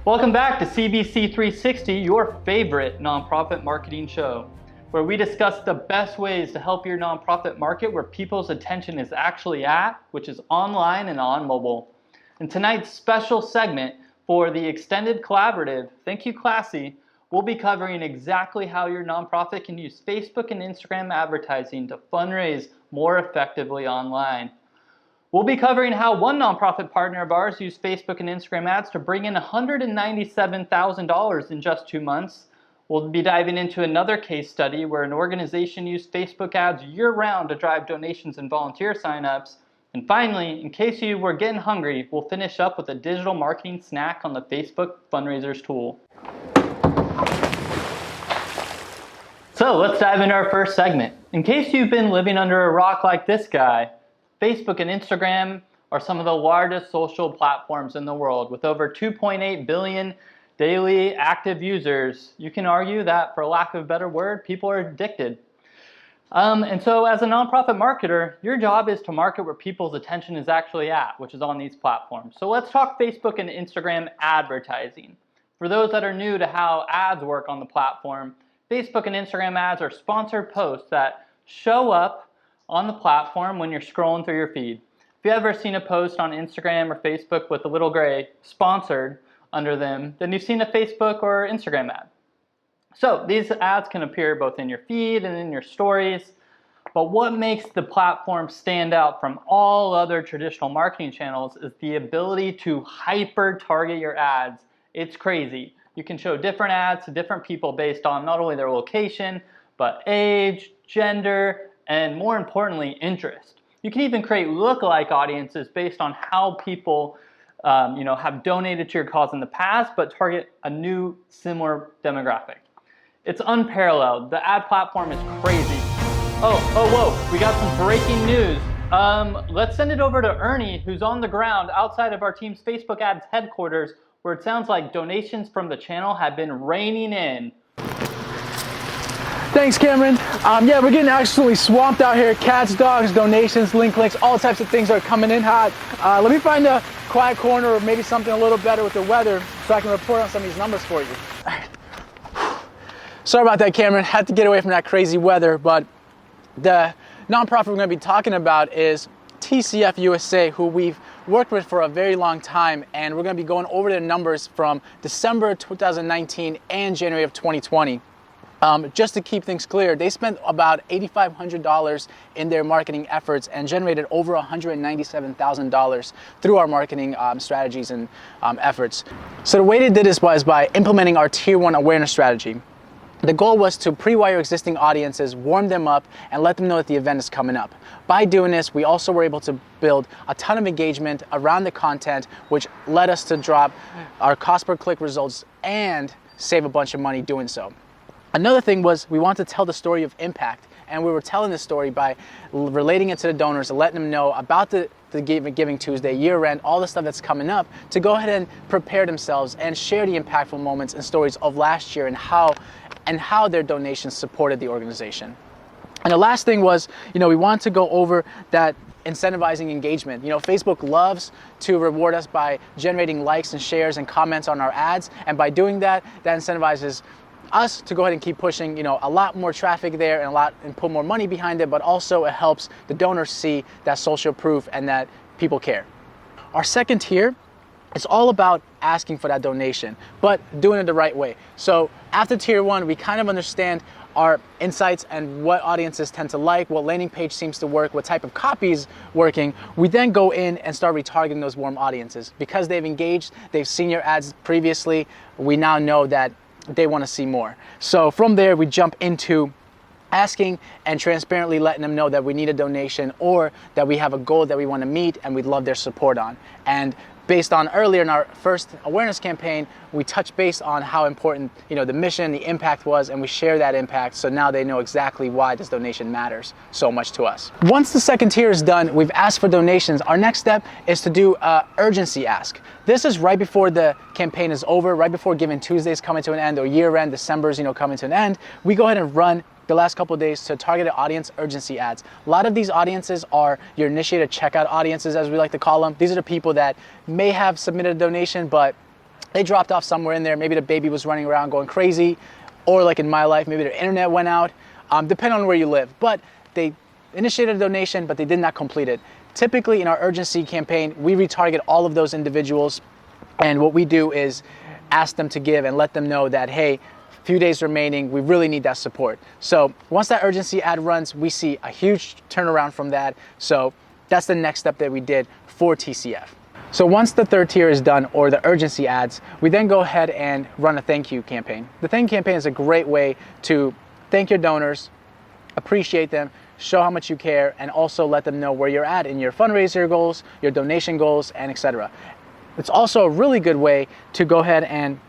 Welcome back to cBC 360, your favorite nonprofit marketing show, where we discuss the best ways to help your nonprofit market where people's attention is actually at, which is online and on mobile. In tonight's special segment for the Extended Collaborative, Thank You Classy, we'll be covering exactly how your nonprofit can use Facebook and Instagram advertising to fundraise more effectively online. We'll be covering how one nonprofit partner of ours used Facebook and Instagram ads to bring in $197,000 in just 2 months. We'll be diving into another case study where an organization used Facebook ads year-round to drive donations and volunteer signups. And finally, in case you were getting hungry, we'll finish up with a digital marketing snack on the Facebook Fundraisers tool. So let's dive into our first segment. In case you've been living under a rock like this guy, Facebook and Instagram are some of the largest social platforms in the world with over 2.8 billion daily active users. You can argue that, for lack of a better word, people are addicted. And so as a nonprofit marketer, your job is to market where people's attention is actually at, which is on these platforms. So let's talk Facebook and Instagram advertising. For those that are new to how ads work on the platform, Facebook and Instagram ads are sponsored posts that show up on the platform when you're scrolling through your feed. If you've ever seen a post on Instagram or Facebook with a little gray sponsored under them, then you've seen a Facebook or Instagram ad. So these ads can appear both in your feed and in your stories, but what makes the platform stand out from all other traditional marketing channels is the ability to hyper target your ads. It's crazy. You can show different ads to different people based on not only their location, but age, gender, and more importantly, interest. You can even create lookalike audiences based on how people have donated to your cause in the past, but target a new similar demographic. It's unparalleled. The ad platform is crazy. Whoa, we got some breaking news. Let's send it over to Ernie, who's on the ground outside of our team's Facebook ads headquarters, where it sounds like donations from the channel have been raining in. Thanks, Cameron. Yeah, we're getting absolutely swamped out here. Cats, dogs, donations, links, all types of things are coming in hot. Let me find a quiet corner or maybe something a little better with the weather so I can report on some of these numbers for you. Sorry about that, Cameron. Had to get away from that crazy weather, but the nonprofit we're going to be talking about is TCF USA, who we've worked with for a very long time, and we're going to be going over their numbers from December 2019 and January of 2020. Just to keep things clear, they spent about $8,500 in their marketing efforts and generated over $197,000 through our marketing strategies and efforts. So the way they did this was by implementing our Tier 1 awareness strategy. The goal was to pre-wire existing audiences, warm them up, and let them know that the event is coming up. By doing this, we also were able to build a ton of engagement around the content, which led us to drop our cost per click results and save a bunch of money doing so. Another thing was we wanted to tell the story of impact, and we were telling the story by relating it to the donors and letting them know about the Giving Tuesday, year-end, all the stuff that's coming up, to go ahead and prepare themselves and share the impactful moments and stories of last year and how their donations supported the organization. And the last thing was, we wanted to go over that incentivizing engagement. Facebook loves to reward us by generating likes and shares and comments on our ads, and by doing that, that incentivizes us to go ahead and keep pushing, a lot more traffic there and put more money behind it, but also it helps the donors see that social proof and that people care. Our second tier, it's all about asking for that donation, but doing it the right way. So after Tier 1, we kind of understand our insights and what audiences tend to like, what landing page seems to work, what type of copy is working. We then go in and start retargeting those warm audiences. Because they've engaged, they've seen your ads previously, we now know that they want to see more. So from there, we jump into asking and transparently letting them know that we need a donation or that we have a goal that we want to meet and we'd love their support on. And based on earlier in our first awareness campaign, we touched base on how important, the mission, the impact was, and we share that impact, so now they know exactly why this donation matters so much to us. Once the second tier is done, we've asked for donations. Our next step is to do an urgency ask. This is right before the campaign is over, right before Giving Tuesday is coming to an end, or year-end, December's, coming to an end. We go ahead and run the last couple of days to targeted audience urgency ads. A lot of these audiences are your initiated checkout audiences, as we like to call them. These are the people that may have submitted a donation, but they dropped off somewhere in there. Maybe the baby was running around going crazy, or like in my life, maybe their internet went out, depending on where you live. But they initiated a donation, but they did not complete it. Typically in our urgency campaign, we retarget all of those individuals, and what we do is ask them to give and let them know that, hey, few days remaining, we really need that support. So once that urgency ad runs, we see a huge turnaround from that. So that's the next step that we did for TCF. So once the third tier is done, or the urgency ads, we then go ahead and run a thank you campaign. The thank you campaign is a great way to thank your donors, appreciate them, show how much you care, and also let them know where you're at in your fundraiser goals, your donation goals, and etc. It's also a really good way to go ahead and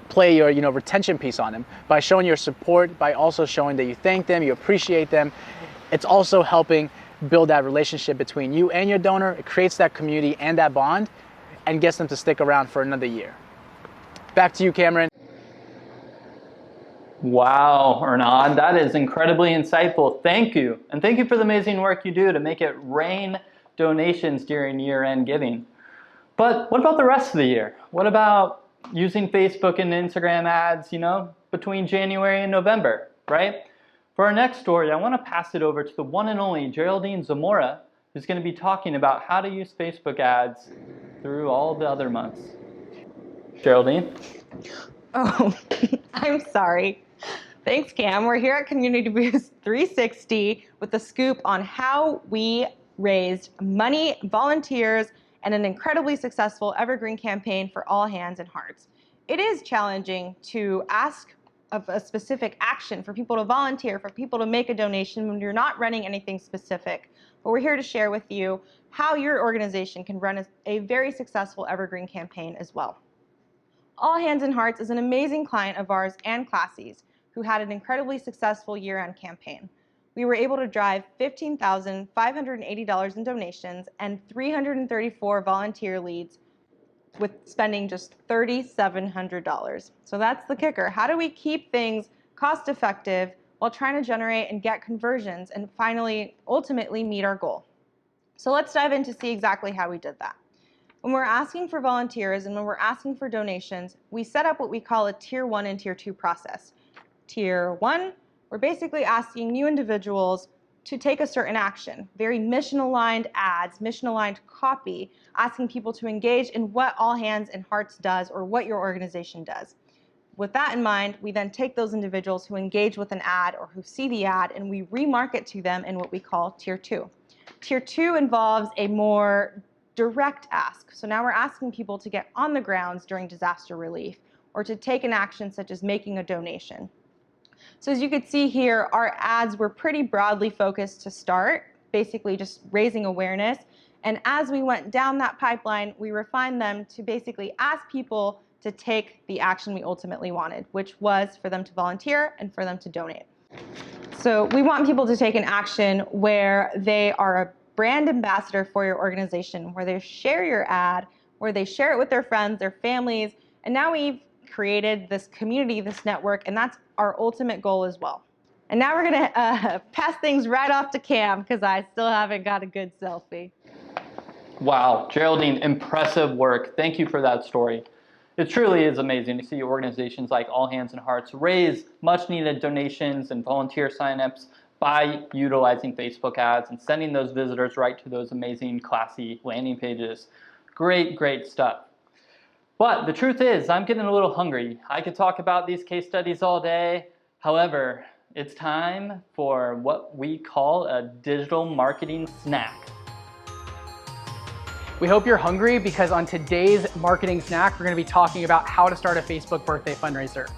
play your retention piece on them by showing your support, by also showing that you thank them, you appreciate them. It's also helping build that relationship between you and your donor. It creates that community and that bond and gets them to stick around for another year. Back to you, Cameron. Wow, Ernad, that is incredibly insightful. Thank you. And thank you for the amazing work you do to make it rain donations during year-end giving. But what about the rest of the year? What about using Facebook and Instagram ads, between January and November, right? For our next story, I want to pass it over to the one and only Geraldine Zamora, who's going to be talking about how to use Facebook ads through all the other months. Geraldine? Oh, I'm sorry. Thanks, Cam. We're here at Community Boost 360 with the scoop on how we raised money, volunteers, and an incredibly successful evergreen campaign for all hands and hearts. It is challenging to ask of a specific action for people to volunteer, for people to make a donation when you're not running anything specific. But we're here to share with you how your organization can run a very successful evergreen campaign as well. All Hands and Hearts is an amazing client of ours and Classy's who had an incredibly successful year-end campaign. We were able to drive $15,580 in donations and 334 volunteer leads with spending just $3,700. So that's the kicker. How do we keep things cost effective while trying to generate and get conversions and finally, ultimately meet our goal? So let's dive in to see exactly how we did that. When we're asking for volunteers and when we're asking for donations, we set up what we call a Tier 1 and Tier 2 process. Tier 1, we're basically asking new individuals to take a certain action, very mission-aligned ads, mission-aligned copy, asking people to engage in what All Hands and Hearts does or what your organization does. With that in mind, we then take those individuals who engage with an ad or who see the ad and we remarket to them in what we call Tier 2. Tier 2 involves a more direct ask. So now we're asking people to get on the grounds during disaster relief or to take an action such as making a donation. So as you can see here, our ads were pretty broadly focused to start, basically just raising awareness. And as we went down that pipeline, we refined them to basically ask people to take the action we ultimately wanted, which was for them to volunteer and for them to donate. So we want people to take an action where they are a brand ambassador for your organization, where they share your ad, where they share it with their friends, their families, and now we've created this community, this network, and that's our ultimate goal as well. And now we're gonna pass things right off to Cam because I still haven't got a good selfie. Wow, Geraldine, impressive work. Thank you for that story. It truly is amazing to see organizations like All Hands and Hearts raise much needed donations and volunteer signups by utilizing Facebook ads and sending those visitors right to those amazing Classy landing pages. Great, great stuff. But the truth is, I'm getting a little hungry. I could talk about these case studies all day. However, it's time for what we call a digital marketing snack. We hope you're hungry because on today's marketing snack, we're going to be talking about how to start a Facebook birthday fundraiser.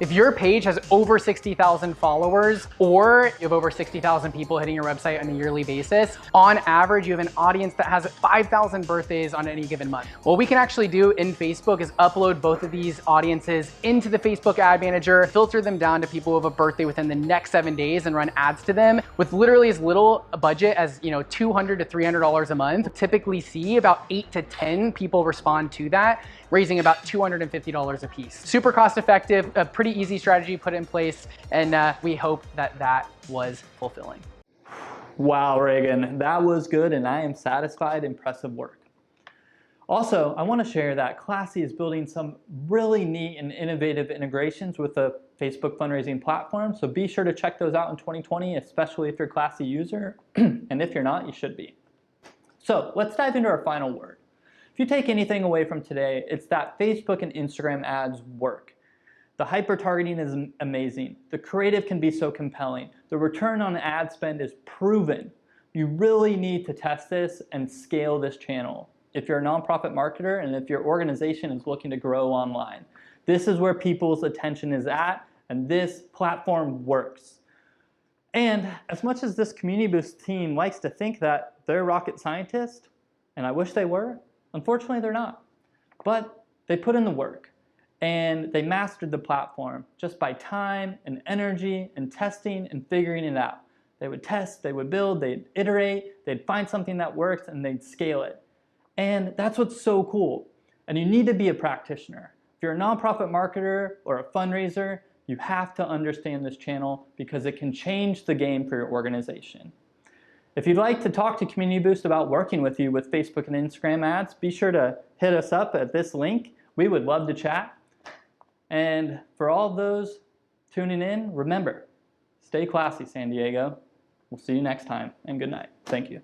If your page has over 60,000 followers or you have over 60,000 people hitting your website on a yearly basis, on average, you have an audience that has 5,000 birthdays on any given month. What we can actually do in Facebook is upload both of these audiences into the Facebook ad manager, filter them down to people who have a birthday within the next 7 days and run ads to them with literally as little a budget as $200 to $300 a month. Typically see about 8 to 10 people respond to that, raising about $250 a piece. Super cost effective, a pretty easy strategy put in place, and we hope that was fulfilling. Wow, Reagan, that was good and I am satisfied. Impressive work. Also, I want to share that Classy is building some really neat and innovative integrations with the Facebook fundraising platform, so be sure to check those out in 2020, especially if you're a Classy user, and if you're not, you should be. So let's dive into our final word. If you take anything away from today, it's that Facebook and Instagram ads work. The hyper-targeting is amazing. The creative can be so compelling. The return on ad spend is proven. You really need to test this and scale this channel. If you're a nonprofit marketer and if your organization is looking to grow online, this is where people's attention is at, and this platform works. And as much as this Community Boost team likes to think that they're rocket scientists, and I wish they were, unfortunately they're not. But they put in the work, and they mastered the platform just by time and energy and testing and figuring it out. They would test, they would build, they'd iterate, they'd find something that works, and they'd scale it. And that's what's so cool. And you need to be a practitioner. If you're a nonprofit marketer or a fundraiser, you have to understand this channel because it can change the game for your organization. If you'd like to talk to Community Boost about working with you with Facebook and Instagram ads, be sure to hit us up at this link. We would love to chat. And for all of those tuning in, remember, stay classy, San Diego. We'll see you next time, and good night. Thank you.